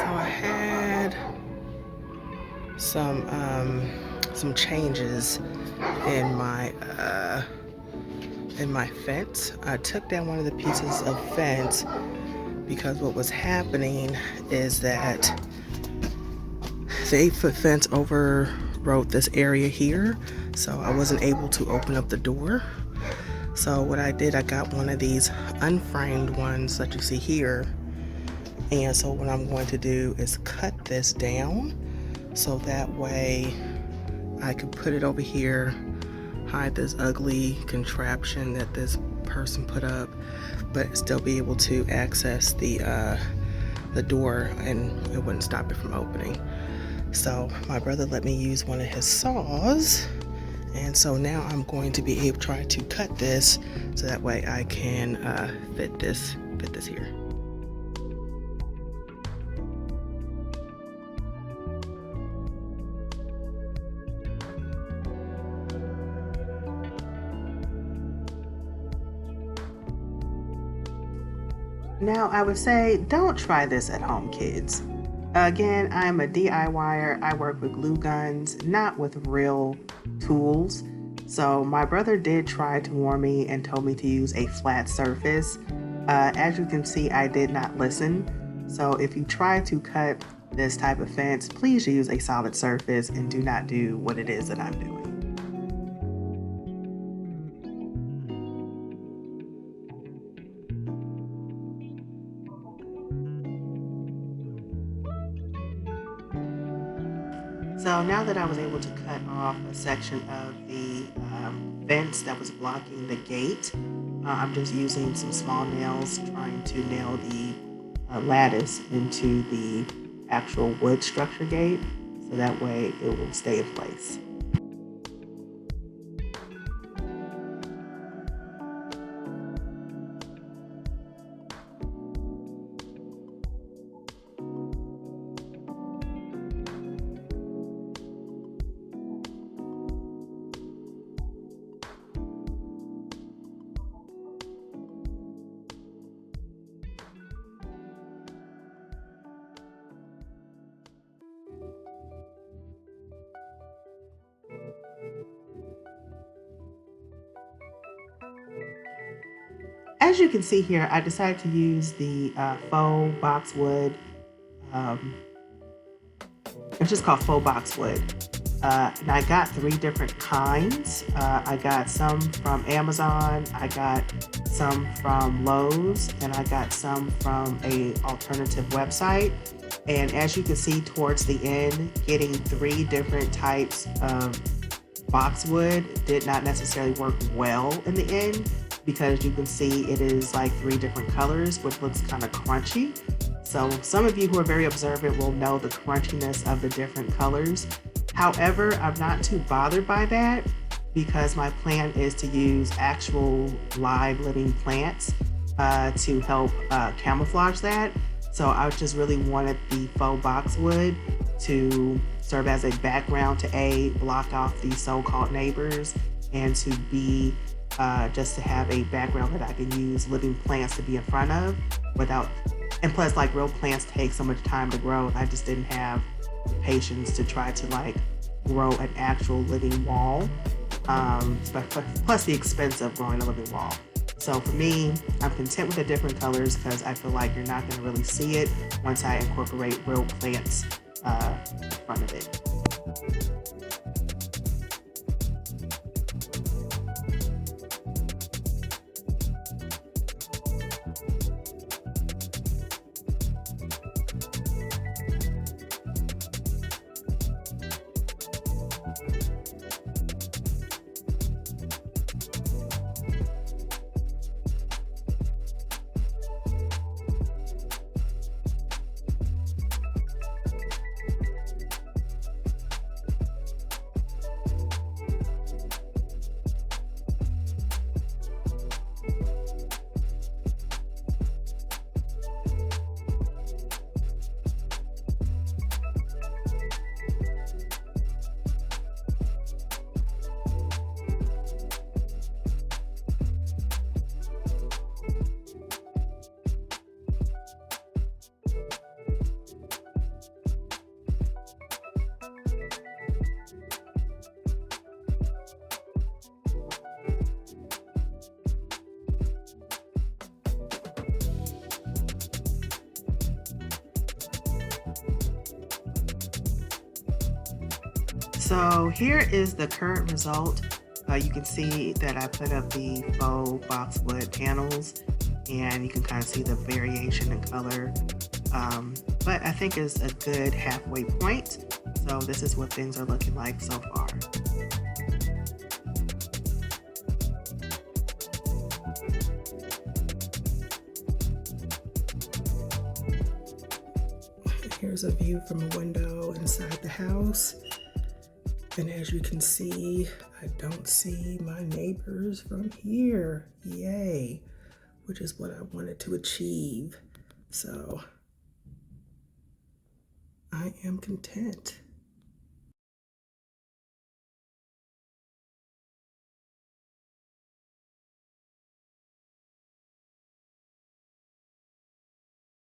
I had some changes in my fence. I took down one of the pieces of fence because what was happening is that the 8-foot fence overrode this area here, so I wasn't able to open up the door. So what I did, I got one of these unframed ones that you see here, and so what I'm going to do is cut this down so that way I can put it over here, hide this ugly contraption that this person put up, but still be able to access the door, and it wouldn't stop it from opening. So my brother let me use one of his saws, and so now I'm going to be able to try to cut this so that way I can fit this here. Now, I would say don't try this at home, kids. Again, I'm a DIYer. I work with glue guns, not with real tools. So my brother did try to warn me and told me to use a flat surface. As you can see, I did not listen. So if you try to cut this type of fence, please use a solid surface and do not do what it is that I'm doing. So now that I was able to cut off a section of the fence that was blocking the gate, I'm just using some small nails trying to nail the lattice into the actual wood structure gate so that way it will stay in place. As you can see here, I decided to use the faux boxwood. Um, it's just called faux boxwood. And I got 3 different kinds. I got some from Amazon, I got some from Lowe's, and I got some from a alternative website. And as you can see towards the end, getting 3 different types of boxwood did not necessarily work well in the end, because you can see it is like 3 different colors, which looks kind of crunchy. So some of you who are very observant will know the crunchiness of the different colors. However, I'm not too bothered by that because my plan is to use actual live living plants to help camouflage that. So I just really wanted the faux boxwood to serve as a background to block off these so-called neighbors, and to be just to have a background that I can use living plants to be in front of without, and plus like real plants take so much time to grow. I just didn't have patience to try to like grow an actual living wall, plus the expense of growing a living wall. So for me, I'm content with the different colors because I feel like you're not going to really see it once I incorporate real plants in front of it. So here is the current result. You can see that I put up the faux boxwood panels, and you can kind of see the variation in color. But I think it's a good halfway point. So this is what things are looking like so far. Here's a view from a window inside the house. And as you can see, I don't see my neighbors from here. Yay, which is what I wanted to achieve. So I am content.